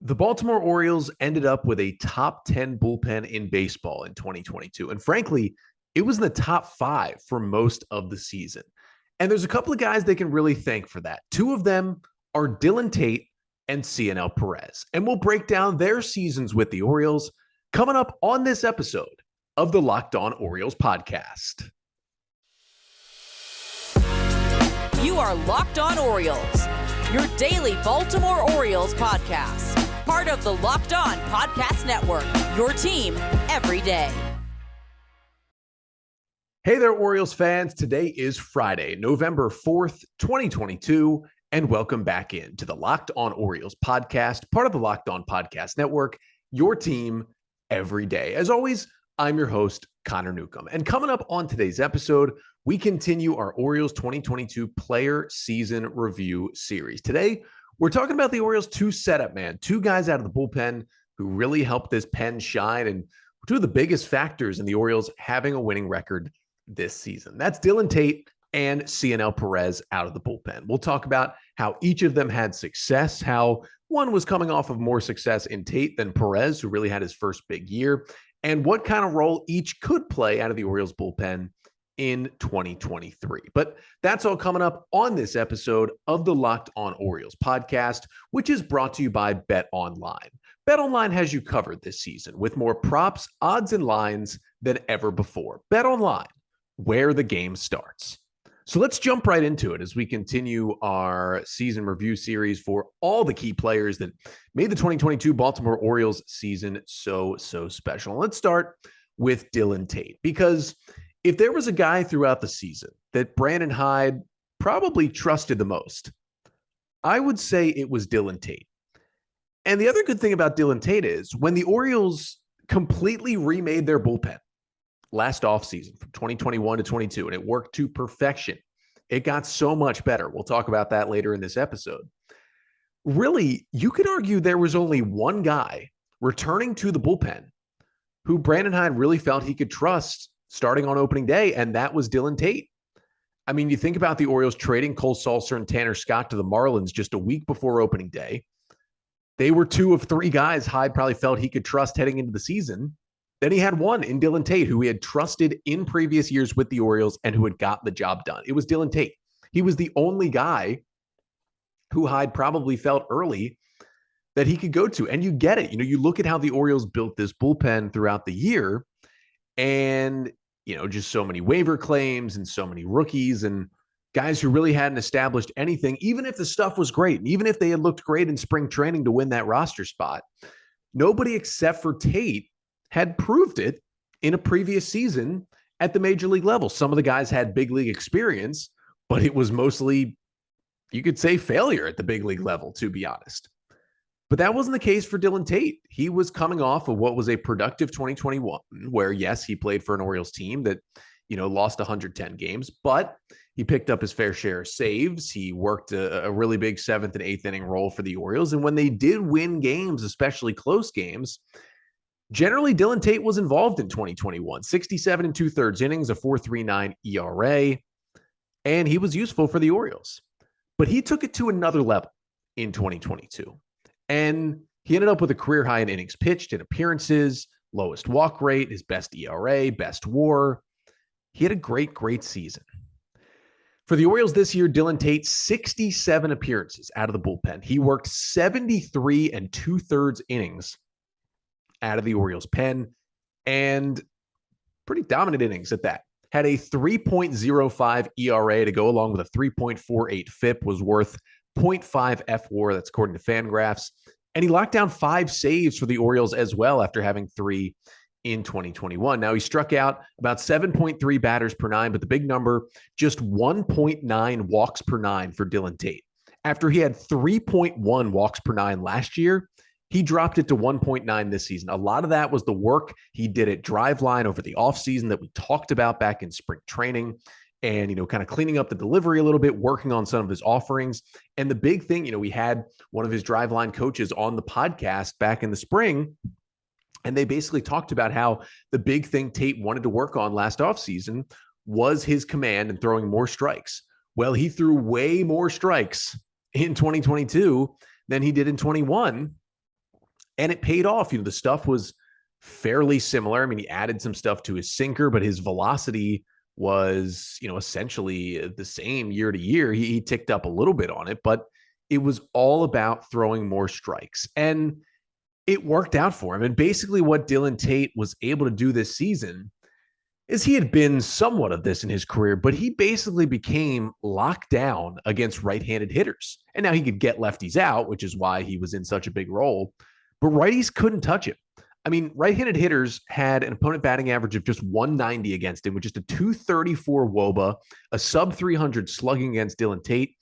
The Baltimore Orioles ended up with a top 10 bullpen in baseball in 2022. And frankly, it was in the top five for most of the season. And there's a couple of guys they can really thank for that. Two of them are Dillon Tate and Cionel Pérez. And we'll break down their seasons with the Orioles coming up on this episode of the Locked On Orioles podcast. You are Locked On Orioles, your daily Baltimore Orioles podcast. Part of the Locked On Podcast Network, your team every day. Hey there, Orioles fans. Today is Friday, November 4th, 2022, and welcome back into the Locked On Orioles podcast, part of the Locked On Podcast Network, your team every day. As always, I'm your host, Connor Newcomb. And coming up on today's episode, we continue our Orioles 2022 Player Season Review series. Today, we're talking about the Orioles' two setup man, two guys out of the bullpen who really helped this pen shine and two of the biggest factors in the Orioles having a winning record this season. That's Dillon Tate and Cionel Pérez out of the bullpen. We'll talk about how each of them had success, how one was coming off of more success in Tate than Pérez, who really had his first big year, and what kind of role each could play out of the Orioles bullpen in 2023. But that's all coming up on this episode of the Locked On Orioles podcast, which is brought to you by BetOnline. BetOnline has you covered this season with more props, odds, and lines than ever before. BetOnline, where the game starts. So let's jump right into it as we continue our season review series for all the key players that made the 2022 Baltimore Orioles season so special. Let's start with Dillon Tate, because if there was a guy throughout the season that Brandon Hyde probably trusted the most, I would say it was Dillon Tate. And the other good thing about Dillon Tate is when the Orioles completely remade their bullpen last offseason from 2021 to 22, and it worked to perfection. It got so much better. We'll talk about that later in this episode. Really, you could argue there was only one guy returning to the bullpen who Brandon Hyde really felt he could trust starting on opening day, and that was Dillon Tate. I mean, you think about the Orioles trading Cole Sulser and Tanner Scott to the Marlins just a week before opening day. They were two of three guys Hyde probably felt he could trust heading into the season. Then he had one in Dillon Tate, who he had trusted in previous years with the Orioles and who had got the job done. It was Dillon Tate. He was the only guy who Hyde probably felt early that he could go to. And you get it. You look at how the Orioles built this bullpen throughout the year, and just so many waiver claims and so many rookies and guys who really hadn't established anything, even if the stuff was great, and even if they had looked great in spring training to win that roster spot. Nobody except for Tate had proved it in a previous season at the major league level. Some of the guys had big league experience, but it was mostly, you could say, failure at the big league level, to be honest. But that wasn't the case for Dillon Tate. He was coming off of what was a productive 2021, where, yes, he played for an Orioles team that, lost 110 games, but he picked up his fair share of saves. He worked a really big seventh and eighth inning role for the Orioles. And when they did win games, especially close games, generally Dillon Tate was involved in 2021, 67 and 2/3 innings, a 4.39 ERA, and he was useful for the Orioles. But he took it to another level in 2022. And he ended up with a career high in innings pitched, in appearances, lowest walk rate, his best ERA, best WAR. He had a great season. For the Orioles this year, Dillon Tate, 67 appearances out of the bullpen. He worked 73 and 2/3 innings out of the Orioles pen, and pretty dominant innings at that. Had a 3.05 ERA to go along with a 3.48 FIP, was worth 0.5 FWAR, that's according to Fangraphs. And he locked down 5 saves for the Orioles as well after having 3 in 2021. Now, he struck out about 7.3 batters per 9, but the big number, just 1.9 walks per 9 for Dillon Tate. After he had 3.1 walks per 9 last year, he dropped it to 1.9 this season. A lot of that was the work he did at Driveline over the offseason that we talked about back in spring training, and, kind of cleaning up the delivery a little bit, working on some of his offerings. And the big thing, we had one of his Driveline coaches on the podcast back in the spring, and they basically talked about how the big thing Tate wanted to work on last offseason was his command and throwing more strikes. Well, he threw way more strikes in 2022 than he did in 21. And it paid off. The stuff was fairly similar. I mean, he added some stuff to his sinker, but his velocity was, essentially the same year to year. He ticked up a little bit on it, but it was all about throwing more strikes. And it worked out for him. And basically what Dillon Tate was able to do this season is he had been somewhat of this in his career, but he basically became locked down against right-handed hitters. And now he could get lefties out, which is why he was in such a big role. But righties couldn't touch him. I mean, right-handed hitters had an opponent batting average of just 190 against him, with just a 234 WOBA, a sub-300 slugging against Dillon Tate.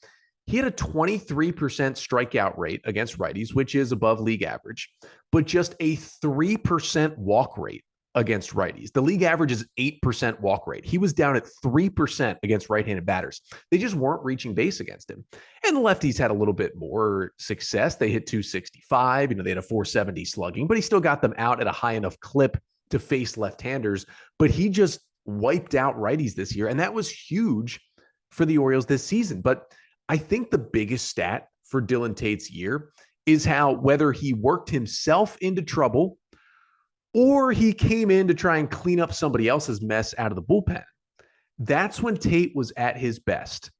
He had a 23% strikeout rate against righties, which is above league average, but just a 3% walk rate against righties. The league average is 8% walk rate. He was down at 3% against right-handed batters. They just weren't reaching base against him. And the lefties had a little bit more success. They hit 265. They had a 470 slugging, but he still got them out at a high enough clip to face left-handers. But he just wiped out righties this year, and that was huge for the Orioles this season. But I think the biggest stat for Dillon Tate's year is how, whether he worked himself into trouble or he came in to try and clean up somebody else's mess out of the bullpen, that's when Tate was at his best.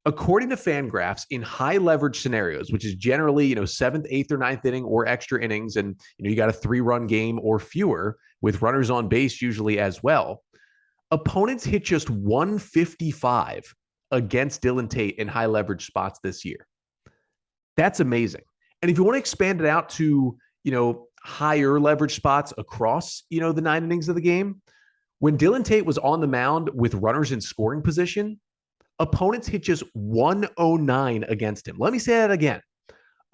According to Fangraphs, in high leverage scenarios, which is generally, 7th, 8th, or 9th inning or extra innings, and you got a 3-run game or fewer with runners on base usually as well, opponents hit just 155 against Dillon Tate in high leverage spots this year. That's amazing. And if you want to expand it out to, higher leverage spots across, the 9 innings of the game, when Dillon Tate was on the mound with runners in scoring position, opponents hit just 109 against him. Let me say that again.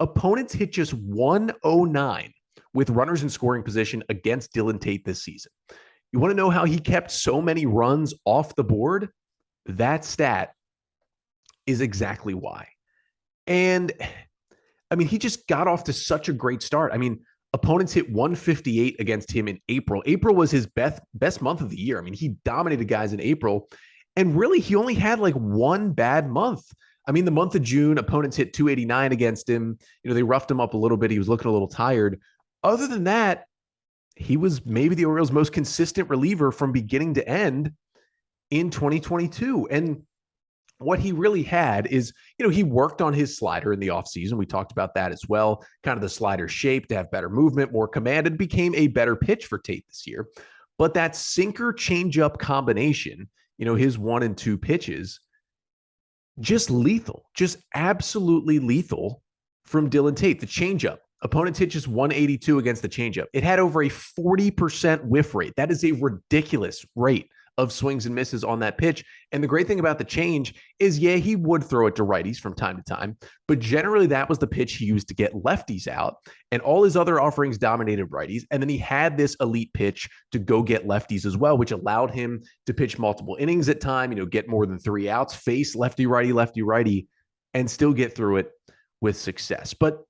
Opponents hit just 109 with runners in scoring position against Dillon Tate this season. You want to know how he kept so many runs off the board? That stat is exactly why. And I mean, he just got off to such a great start. I mean, opponents hit 158 against him in April. April was his best month of the year. I mean, he dominated guys in April, and really he only had like one bad month. I mean, the month of June, opponents hit 289 against him. They roughed him up a little bit. He was looking a little tired. Other than that, he was maybe the Orioles' most consistent reliever from beginning to end in 2022. And what he really had is, he worked on his slider in the offseason. We talked about that as well. Kind of the slider shape to have better movement, more command, and became a better pitch for Tate this year. But that sinker changeup combination, his 1 and 2 pitches, just lethal, just absolutely lethal from Dillon Tate. The changeup, opponents hit just 182 against the changeup. It had over a 40% whiff rate. That is a ridiculous rate of swings and misses on that pitch. And the great thing about the change is, yeah, he would throw it to righties from time to time, but generally that was the pitch he used to get lefties out, and all his other offerings dominated righties. And then he had this elite pitch to go get lefties as well, which allowed him to pitch multiple innings at time, get more than 3 outs, face lefty, righty, and still get through it with success. But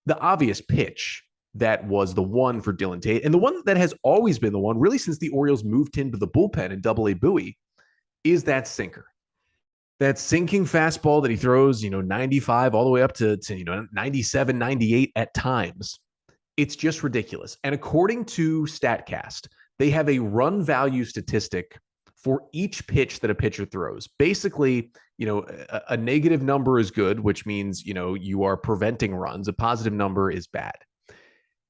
the obvious pitch that was the one for Dillon Tate, and the one that has always been the one really since the Orioles moved him to the bullpen in Double-A Bowie, is that sinker. That sinking fastball that he throws, 95 all the way up to 97, 98 at times. It's just ridiculous. And according to StatCast, they have a run value statistic for each pitch that a pitcher throws. Basically, a negative number is good, which means, you are preventing runs. A positive number is bad.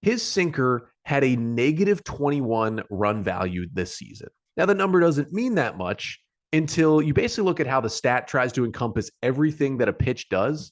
His sinker had a negative 21 run value this season. Now, the number doesn't mean that much until you basically look at how the stat tries to encompass everything that a pitch does.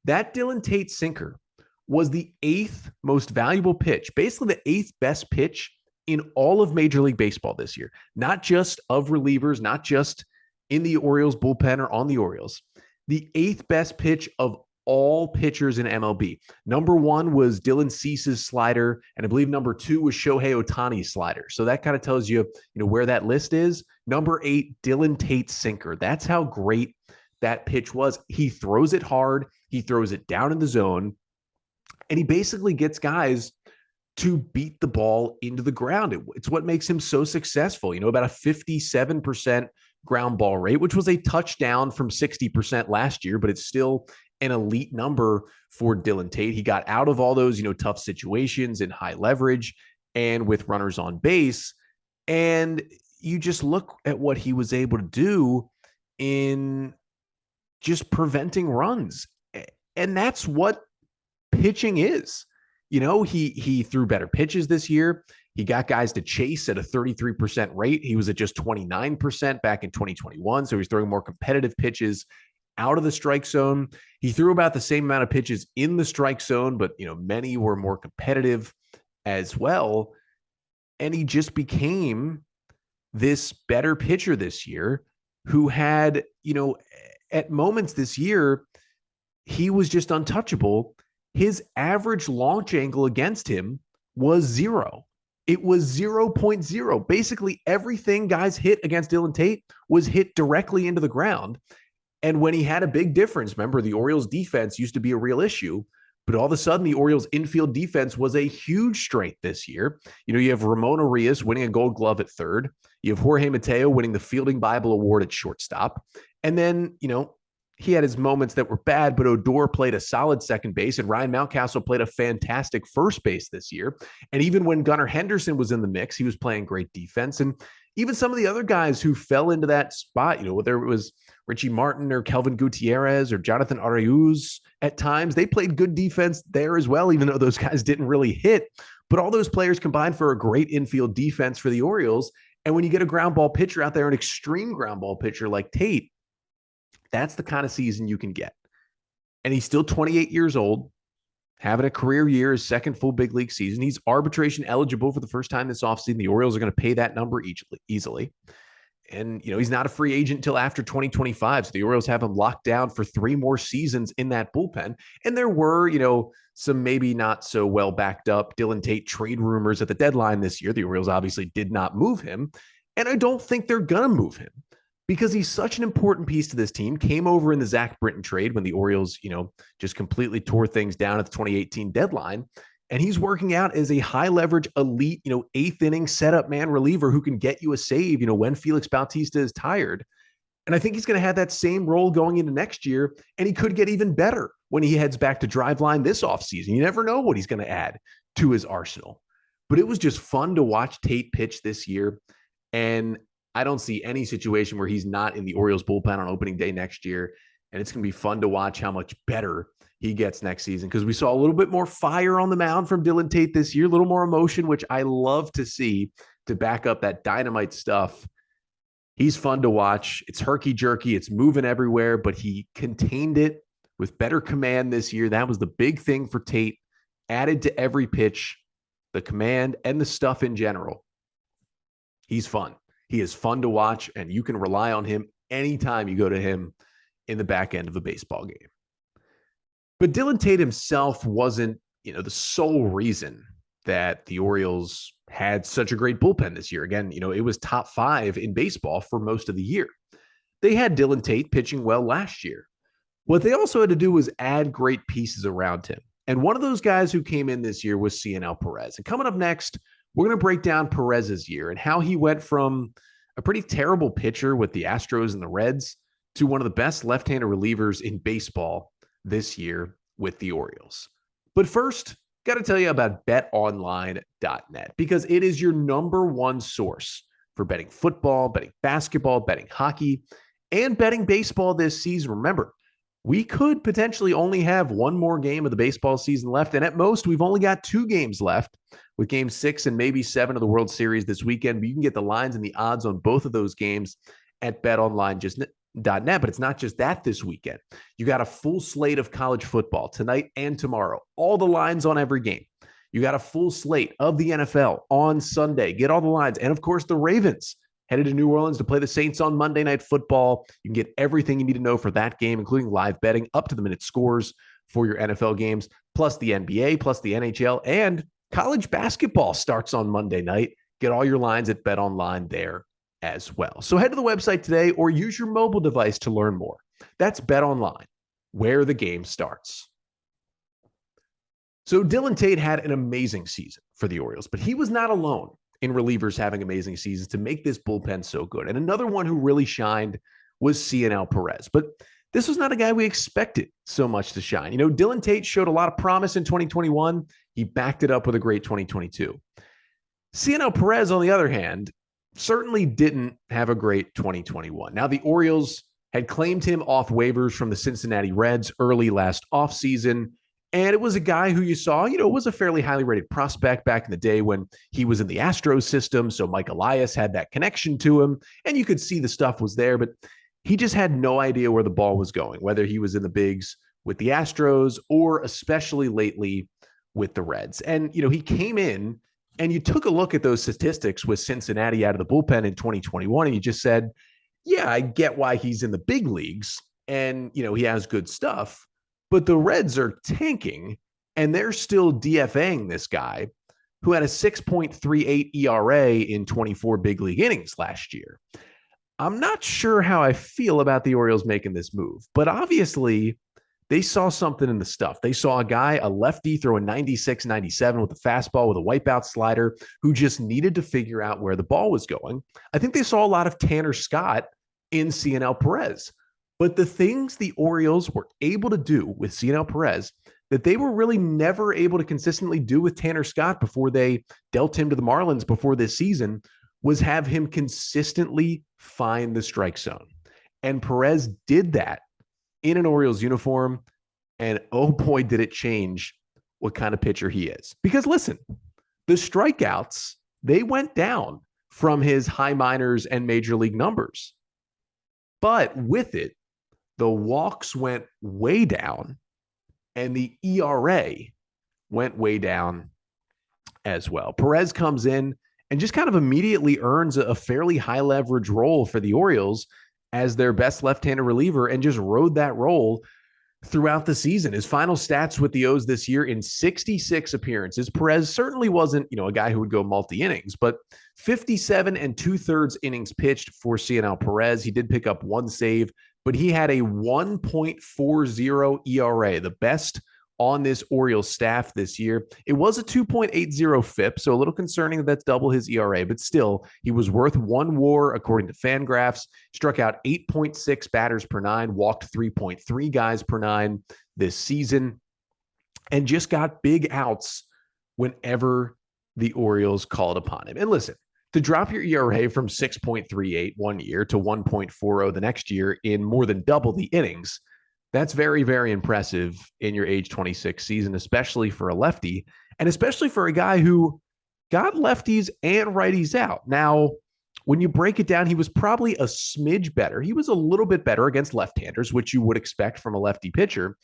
That Dillon Tate sinker was the 8th most valuable pitch, basically the 8th best pitch in all of Major League Baseball this year, not just of relievers, not just in the Orioles bullpen or on the Orioles. The 8th best pitch of all pitchers in MLB. Number 1 was Dylan Cease's slider, and I believe number 2 was Shohei Ohtani's slider. So that kind of tells you, where that list is. Number 8, Dillon Tate's sinker. That's how great that pitch was. He throws it hard. He throws it down in the zone, and he basically gets guys to beat the ball into the ground. It's what makes him so successful. About a 57% ground ball rate, which was a touchdown from 60% last year, but it's still an elite number for Dillon Tate. He got out of all those, tough situations in high leverage and with runners on base. And you just look at what he was able to do in just preventing runs. And that's what pitching is. He threw better pitches this year. He got guys to chase at a 33% rate. He was at just 29% back in 2021. So he's throwing more competitive pitches out of the strike zone. He threw about the same amount of pitches in the strike zone, but many were more competitive as well. And he just became this better pitcher this year who had, at moments this year, he was just untouchable. His average launch angle against him was 0. It was 0.0. Basically, everything guys hit against Dillon Tate was hit directly into the ground. And when he had a big difference, remember, the Orioles defense used to be a real issue, but all of a sudden the Orioles infield defense was a huge strength this year. You have Ramon Arias winning a Gold Glove at third. You have Jorge Mateo winning the Fielding Bible Award at shortstop. And then, he had his moments that were bad, but Odor played a solid second base, and Ryan Mountcastle played a fantastic first base this year. And even when Gunnar Henderson was in the mix, he was playing great defense. And even some of the other guys who fell into that spot, whether it was Richie Martin or Kelvin Gutierrez or Jonathan Ariuz at times, they played good defense there as well, even though those guys didn't really hit. But all those players combined for a great infield defense for the Orioles. And when you get a ground ball pitcher out there, an extreme ground ball pitcher like Tate, that's the kind of season you can get. And he's still 28 years old, having a career year, his second full big league season. He's arbitration eligible for the first time this offseason. The Orioles are going to pay that number easily. And, he's not a free agent until after 2025. So the Orioles have him locked down for 3 more seasons in that bullpen. And there were, some maybe not so well backed up Dillon Tate trade rumors at the deadline this year. The Orioles obviously did not move him. And I don't think they're going to move him, because he's such an important piece to this team. Came over in the Zach Britton trade when the Orioles, just completely tore things down at the 2018 deadline. And he's working out as a high leverage, elite, 8th inning setup man reliever who can get you a save, when Felix Bautista is tired. And I think he's going to have that same role going into next year. And he could get even better when he heads back to Driveline this offseason. You never know what he's going to add to his arsenal. But it was just fun to watch Tate pitch this year. And I don't see any situation where he's not in the Orioles bullpen on opening day next year. And it's going to be fun to watch how much better he gets next season, because we saw a little bit more fire on the mound from Dillon Tate this year, a little more emotion, which I love to see to back up that dynamite stuff. He's fun to watch. It's herky-jerky. It's moving everywhere, but he contained it with better command this year. That was the big thing for Tate, added to every pitch, the command and the stuff in general. He's fun. He is fun to watch, and you can rely on him anytime you go to him in the back end of a baseball game. But Dillon Tate himself wasn't, the sole reason that the Orioles had such a great bullpen this year. Again, it was top 5 in baseball for most of the year. They had Dillon Tate pitching well last year. What they also had to do was add great pieces around him. And one of those guys who came in this year was Cionel Pérez. And coming up next, we're going to break down Pérez's year and how he went from a pretty terrible pitcher with the Astros and the Reds to one of the best left-handed relievers in baseball this year with the Orioles. But first, got to tell you about betonline.net, because it is your number one source for betting football, betting basketball, betting hockey, and betting baseball this season. Remember, we could potentially only have one more game of the baseball season left, and at most, we've only got 2 games left, with game 6 and maybe 7 of the World Series this weekend. But you can get the lines and the odds on both of those games at betonline.net. But it's not just that this weekend. You got a full slate of college football tonight and tomorrow. All the lines on every game. You got a full slate of the NFL on Sunday. Get all the lines. And of course, the Ravens headed to New Orleans to play the Saints on Monday Night Football. You can get everything you need to know for that game, including live betting, up to the minute scores for your NFL games, plus the NBA, plus the NHL, and college basketball starts on Monday night. Get all your lines at BetOnline there as well. So head to the website today or use your mobile device to learn more. That's BetOnline, where the game starts. So Dillon Tate had an amazing season for the Orioles, but he was not alone in relievers having amazing seasons to make this bullpen so good. And another one who really shined was Cionel Pérez. But this was not a guy we expected so much to shine. Dillon Tate showed a lot of promise in 2021. He backed it up with a great 2022. Cionel Pérez, on the other hand, certainly didn't have a great 2021. Now, the Orioles had claimed him off waivers from the Cincinnati Reds early last offseason. And it was a guy who you saw, was a fairly highly rated prospect back in the day when he was in the Astros system. So Mike Elias had that connection to him, and you could see the stuff was there, but he just had no idea where the ball was going, whether he was in the bigs with the Astros or especially lately with the Reds. And, he came in and you took a look at those statistics with Cincinnati out of the bullpen in 2021, and you just said, yeah, I get why he's in the big leagues and, he has good stuff. But the Reds are tanking, and they're still DFAing this guy who had a 6.38 ERA in 24 big league innings last year. I'm not sure how I feel about the Orioles making this move, but obviously they saw something in the stuff. They saw a lefty, throw a 96, 97 with a fastball with a wipeout slider who just needed to figure out where the ball was going. I think they saw a lot of Tanner Scott in Cionel Pérez. But the things the Orioles were able to do with Cionel Pérez that they were really never able to consistently do with Tanner Scott before they dealt him to the Marlins before this season was have him consistently find the strike zone. And Pérez did that in an Orioles uniform, and oh boy, did it change what kind of pitcher he is. Because listen, the strikeouts, they went down from his high minors and major league numbers. But with it, the walks went way down, and the ERA went way down as well. Pérez comes in and just kind of immediately earns a fairly high leverage role for the Orioles as their best left-handed reliever and just rode that role throughout the season. His final stats with the O's this year in 66 appearances. Pérez certainly wasn't, a guy who would go multi-innings, but 57 and 2/3 innings pitched for Cionel Pérez. He did pick up one save, but he had a 1.40 ERA, the best on this Orioles staff this year. It was a 2.80 FIP, so a little concerning that that's double his ERA, but still, he was worth one WAR according to Fangraphs, struck out 8.6 batters per nine, walked 3.3 guys per nine this season, and just got big outs whenever the Orioles called upon him. And listen, to drop your ERA from 6.38 one year to 1.40 the next year in more than double the innings, that's very, very impressive in your age 26 season, especially for a lefty, and especially for a guy who got lefties and righties out. Now, when you break it down, he was probably a smidge better. He was a little bit better against left-handers, which you would expect from a lefty pitcher,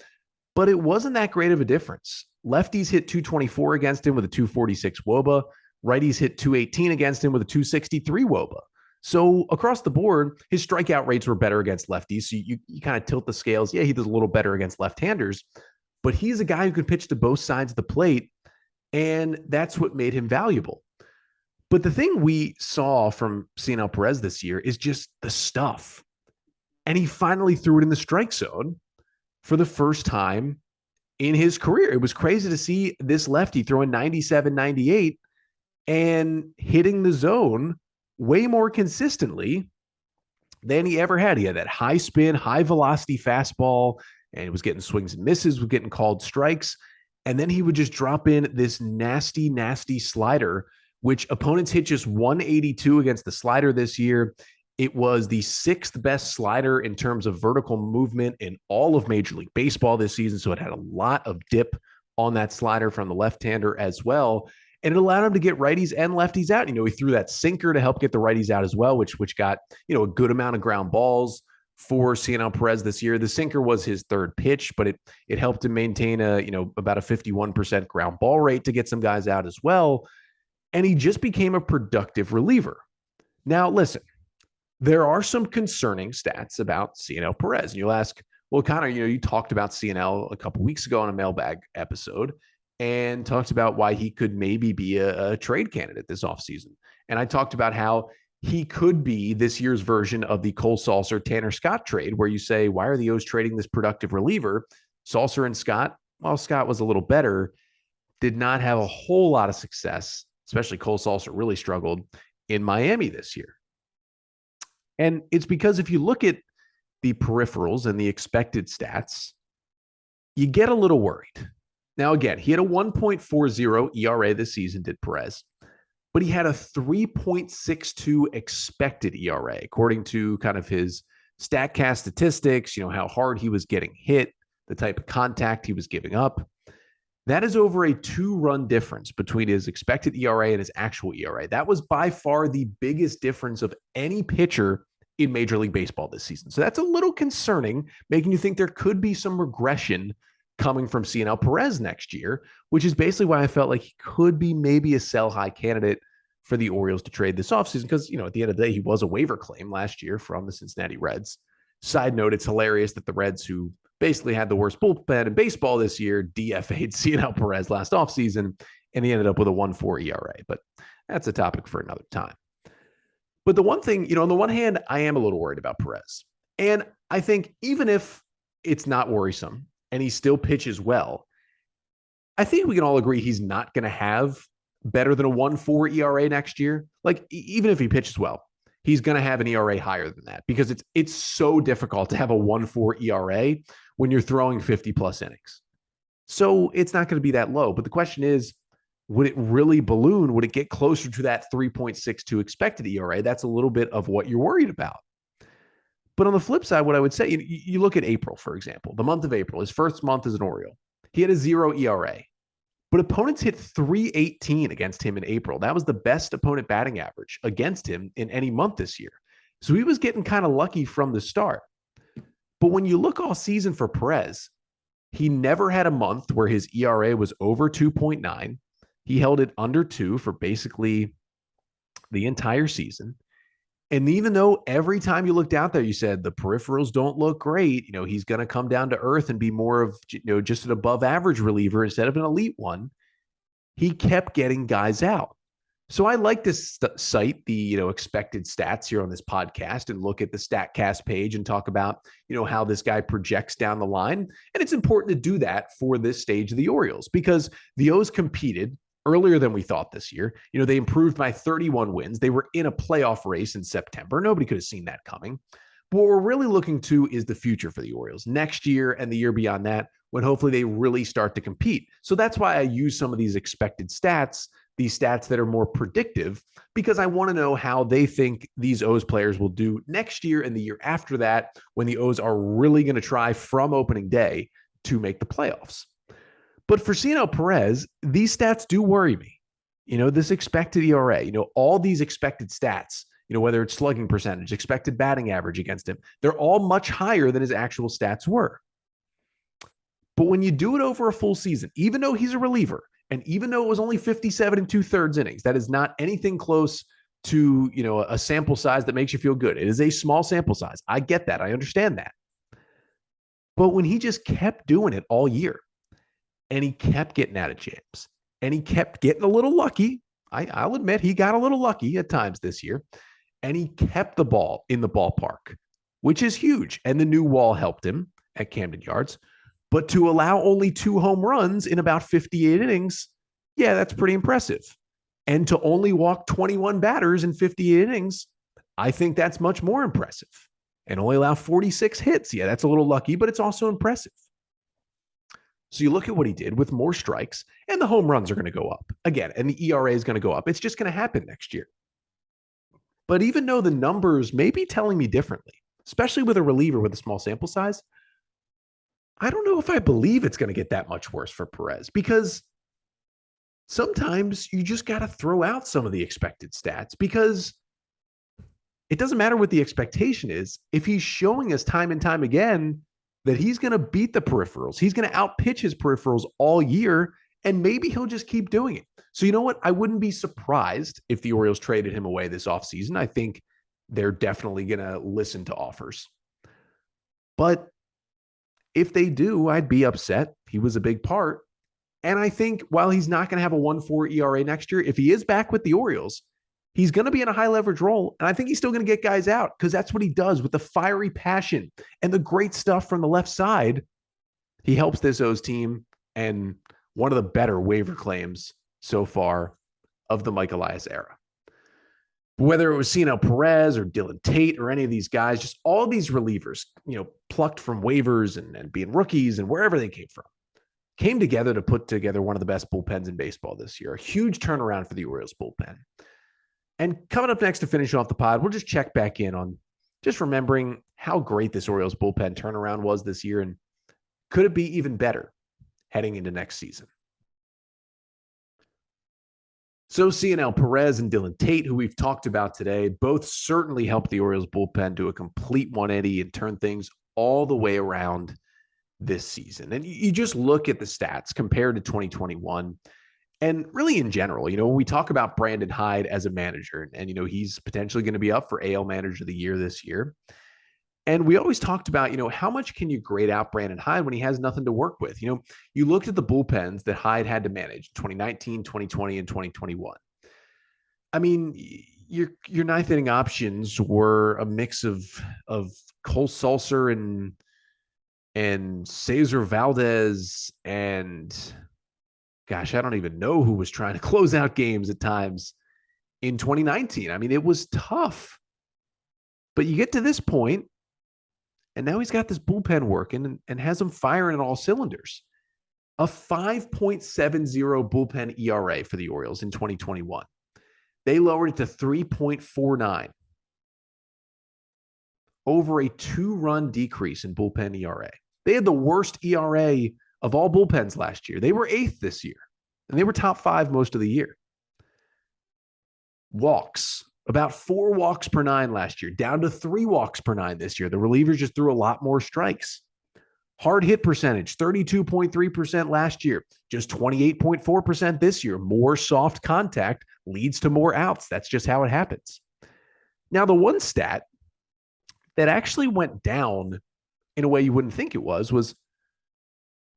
but it wasn't that great of a difference. Lefties hit 224 against him with a 246 WOBA. Righties hit 218 against him with a 263 WOBA. So across the board, his strikeout rates were better against lefties. So you kind of tilt the scales. Yeah, he does a little better against left-handers, but he's a guy who can pitch to both sides of the plate, and that's what made him valuable. But the thing we saw from Cionel Pérez this year is just the stuff. And he finally threw it in the strike zone for the first time in his career. It was crazy to see this lefty throwing 97, 98 and hitting the zone way more consistently than he ever had. He had that high spin, high velocity fastball, and he was getting swings and misses, was getting called strikes. And then he would just drop in this nasty, nasty slider, which opponents hit just 182 against the slider this year. It was the sixth best slider in terms of vertical movement in all of Major League Baseball this season. So it had a lot of dip on that slider from the left-hander as well. And it allowed him to get righties and lefties out. He threw that sinker to help get the righties out as well, which got, a good amount of ground balls for Cionel Pérez this year. The sinker was his third pitch, but it helped him maintain about a 51% ground ball rate to get some guys out as well. And he just became a productive reliever. Now, listen, there are some concerning stats about Cionel Pérez. And you'll ask, well, Connor, you talked about Cionel a couple weeks ago on a mailbag episode and talked about why he could maybe be a trade candidate this offseason. And I talked about how he could be this year's version of the Cole Sulser Tanner Scott trade, where you say, why are the O's trading this productive reliever? Sulser and Scott, while Scott was a little better, did not have a whole lot of success, especially Cole Sulser really struggled in Miami this year. And it's because if you look at the peripherals and the expected stats, you get a little worried. Now, again, he had a 1.40 ERA this season, did Pérez, but he had a 3.62 expected ERA, according to kind of his StatCast statistics, how hard he was getting hit, the type of contact he was giving up. That is over a 2-run difference between his expected ERA and his actual ERA. That was by far the biggest difference of any pitcher in Major League Baseball this season. So that's a little concerning, making you think there could be some regression coming from Cionel Pérez next year, which is basically why I felt like he could be maybe a sell-high candidate for the Orioles to trade this offseason because, at the end of the day, he was a waiver claim last year from the Cincinnati Reds. Side note, it's hilarious that the Reds, who basically had the worst bullpen in baseball this year, DFA'd Cionel Pérez last offseason, and he ended up with a 1.4 ERA. But that's a topic for another time. But the one thing, on the one hand, I am a little worried about Pérez. And I think even if it's not worrisome and he still pitches well, I think we can all agree he's not going to have better than a 1.4 ERA next year. Like, even if he pitches well, he's going to have an ERA higher than that because it's so difficult to have a 1.4 ERA when you're throwing 50-plus innings. So it's not going to be that low. But the question is, would it really balloon? Would it get closer to that 3.62 expected ERA? That's a little bit of what you're worried about. But on the flip side, what I would say, you look at April, for example, the month of April, his first month as an Oriole, he had a 0 ERA. But opponents hit .318 against him in April. That was the best opponent batting average against him in any month this year. So he was getting kind of lucky from the start. But when you look all season for Pérez, he never had a month where his ERA was over 2.9. He held it under 2 for basically the entire season. And even though every time you looked out there, you said the peripherals don't look great, he's going to come down to earth and be more of, just an above average reliever instead of an elite one, he kept getting guys out. So I like to cite the, expected stats here on this podcast and look at the StatCast page and talk about, how this guy projects down the line. And it's important to do that for this stage of the Orioles because the O's competed earlier than we thought this year. They improved by 31 wins. They were in a playoff race in September. Nobody could have seen that coming. But what we're really looking to is the future for the Orioles next year and the year beyond that, when hopefully they really start to compete. So that's why I use some of these expected stats, these stats that are more predictive, because I want to know how they think these O's players will do next year and the year after that, when the O's are really going to try from opening day to make the playoffs. But for Cionel Pérez, these stats do worry me. This expected ERA, all these expected stats, whether it's slugging percentage, expected batting average against him, they're all much higher than his actual stats were. But when you do it over a full season, even though he's a reliever, and even though it was only 57 2/3 innings, that is not anything close to, a sample size that makes you feel good. It is a small sample size. I get that. I understand that. But when he just kept doing it all year, and he kept getting out of jams, and he kept getting a little lucky. I'll admit he got a little lucky at times this year, and he kept the ball in the ballpark, which is huge. And the new wall helped him at Camden Yards. But to allow only 2 home runs in about 58 innings, yeah, that's pretty impressive. And to only walk 21 batters in 58 innings, I think that's much more impressive. And only allow 46 hits. Yeah, that's a little lucky, but it's also impressive. So you look at what he did with more strikes, and the home runs are going to go up again, and the ERA is going to go up. It's just going to happen next year. But even though the numbers may be telling me differently, especially with a reliever with a small sample size, I don't know if I believe it's going to get that much worse for Pérez, because sometimes you just got to throw out some of the expected stats, because it doesn't matter what the expectation is. If he's showing us time and time again that he's going to beat the peripherals, he's going to outpitch his peripherals all year, and maybe he'll just keep doing it. So you know what? I wouldn't be surprised if the Orioles traded him away this offseason. I think they're definitely going to listen to offers. But if they do, I'd be upset. He was a big part. And I think while he's not going to have a 1.4 ERA next year, if he is back with the Orioles, he's going to be in a high leverage role. And I think he's still going to get guys out, because that's what he does with the fiery passion and the great stuff from the left side. He helps this O's team, and one of the better waiver claims so far of the Mike Elias era. Whether it was Cionel Pérez or Dillon Tate or any of these guys, just all these relievers, plucked from waivers and being rookies and wherever they came together to put together one of the best bullpens in baseball this year. A huge turnaround for the Orioles bullpen. And coming up next to finish off the pod, we'll just check back in on just remembering how great this Orioles bullpen turnaround was this year, and could it be even better heading into next season? So Cionel Pérez and Dillon Tate, who we've talked about today, both certainly helped the Orioles bullpen do a complete 180 and turn things all the way around this season. And you just look at the stats compared to 2021 and really in general, when we talk about Brandon Hyde as a manager and he's potentially going to be up for AL Manager of the Year this year. And we always talked about, how much can you grade out Brandon Hyde when he has nothing to work with? You looked at the bullpens that Hyde had to manage in 2019, 2020, and 2021. I mean, your ninth inning options were a mix of Cole Sulser and Cesar Valdez and gosh, I don't even know who was trying to close out games at times in 2019. I mean, it was tough. But you get to this point, and now he's got this bullpen working and has him firing on all cylinders. A 5.70 bullpen ERA for the Orioles in 2021. They lowered it to 3.49. Over a 2-run decrease in bullpen ERA. They had the worst ERA of all bullpens last year. They were 8th this year, and they were top 5 most of the year. Walks. About 4 walks per 9 last year, down to 3 walks per 9 this year. The relievers just threw a lot more strikes. Hard hit percentage, 32.3% last year, just 28.4% this year. More soft contact leads to more outs. That's just how it happens. Now, the one stat that actually went down in a way you wouldn't think it was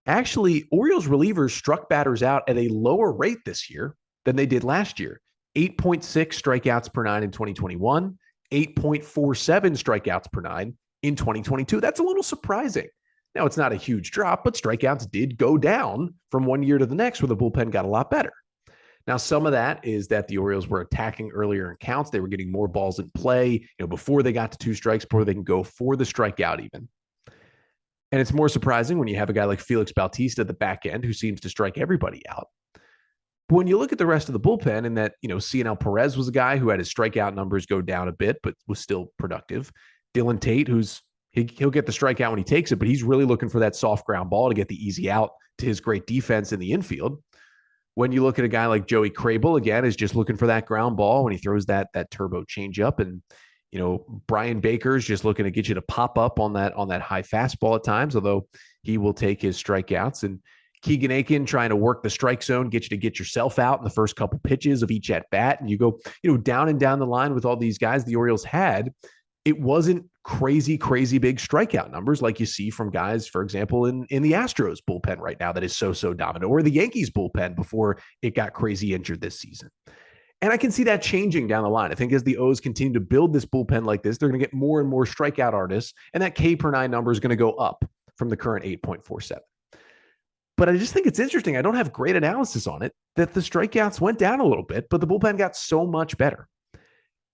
actually Orioles relievers struck batters out at a lower rate this year than they did last year. 8.6 strikeouts per 9 in 2021, 8.47 strikeouts per 9 in 2022. That's a little surprising. Now, it's not a huge drop, but strikeouts did go down from one year to the next where the bullpen got a lot better. Now, some of that is that the Orioles were attacking earlier in counts. They were getting more balls in play, before they got to 2 strikes, before they can go for the strikeout even. And it's more surprising when you have a guy like Felix Bautista at the back end who seems to strike everybody out. But when you look at the rest of the bullpen and that, Cionel Pérez was a guy who had his strikeout numbers go down a bit, but was still productive. Dillon Tate, he'll get the strikeout when he takes it, but he's really looking for that soft ground ball to get the easy out to his great defense in the infield. When you look at a guy like Joey Crable, again, is just looking for that ground ball when he throws that turbo changeup. And, Brian Baker's just looking to get you to pop up on that high fastball at times, although he will take his strikeouts. And Keegan Aiken trying to work the strike zone, get you to get yourself out in the first couple pitches of each at bat. And you go, down and down the line with all these guys the Orioles had. It wasn't crazy big strikeout numbers like you see from guys, for example, in the Astros bullpen right now that is so dominant, or the Yankees bullpen before it got crazy injured this season. And I can see that changing down the line. I think as the O's continue to build this bullpen like this, they're going to get more and more strikeout artists, and that K per 9 number is going to go up from the current 8.47. But I just think it's interesting. I don't have great analysis on it that the strikeouts went down a little bit, but the bullpen got so much better.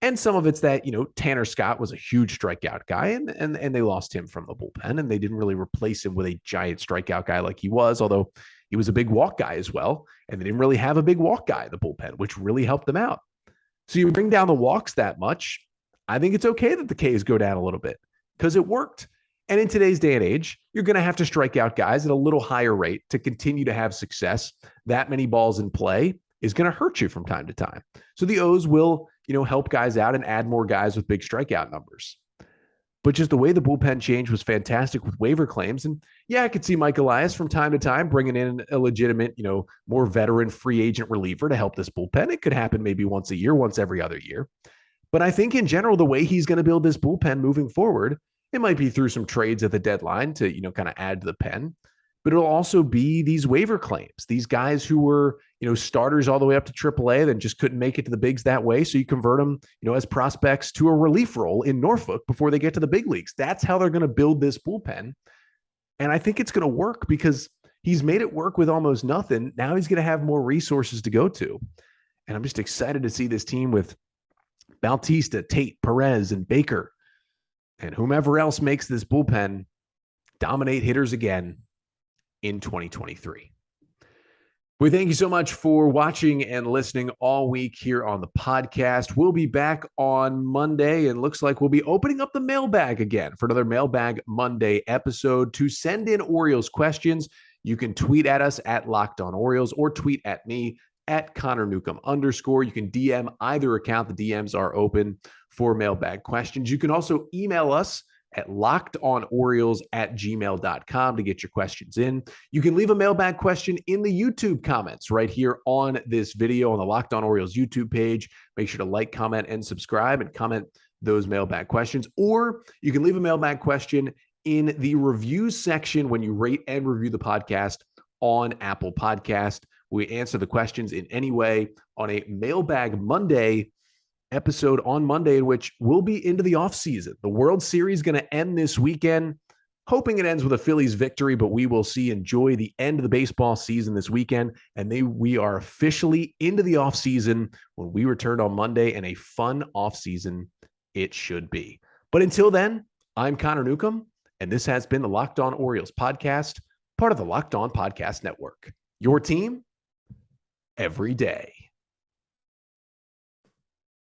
And some of it's that, Tanner Scott was a huge strikeout guy and they lost him from the bullpen and they didn't really replace him with a giant strikeout guy like he was, although he was a big walk guy as well. And they didn't really have a big walk guy in the bullpen, which really helped them out. So you bring down the walks that much. I think it's okay that the Ks go down a little bit because it worked. And in today's day and age, you're going to have to strike out guys at a little higher rate to continue to have success. That many balls in play is going to hurt you from time to time. So the O's will, help guys out and add more guys with big strikeout numbers. But just the way the bullpen changed was fantastic with waiver claims. And yeah, I could see Mike Elias from time to time bringing in a legitimate, more veteran free agent reliever to help this bullpen. It could happen maybe once a year, once every other year. But I think in general, the way he's going to build this bullpen moving forward, it might be through some trades at the deadline to, kind of add to the pen, but it'll also be these waiver claims, these guys who were, starters all the way up to AAA that just couldn't make it to the bigs that way. So you convert them, as prospects to a relief role in Norfolk before they get to the big leagues. That's how they're going to build this bullpen. And I think it's going to work because he's made it work with almost nothing. Now he's going to have more resources to go to. And I'm just excited to see this team with Bautista, Tate, Pérez, and Baker, and whomever else makes this bullpen dominate hitters again in 2023. We thank you so much for watching and listening all week here on the podcast. We'll be back on Monday, and looks like we'll be opening up the mailbag again for another Mailbag Monday episode. To send in Orioles questions, you can tweet at us at Locked On Orioles or tweet at me at Connor Newcomb _. You can DM either account. The DMs are open for mailbag questions. You can also email us at lockedonorioles@gmail.com to get your questions in. You can leave a mailbag question in the YouTube comments right here on this video on the Locked On Orioles YouTube page. Make sure to like, comment, and subscribe and comment those mailbag questions. Or you can leave a mailbag question in the reviews section when you rate and review the podcast on Apple Podcast. We answer the questions in any way on a Mailbag Monday episode on Monday, in which we'll be into the offseason. The World Series going to end this weekend. Hoping it ends with a Phillies victory, but we will see. Enjoy the end of the baseball season this weekend. And we are officially into the offseason when we return on Monday, and a fun offseason it should be. But until then, I'm Connor Newcomb, and this has been the Locked On Orioles podcast, part of the Locked On Podcast Network. Your team every day.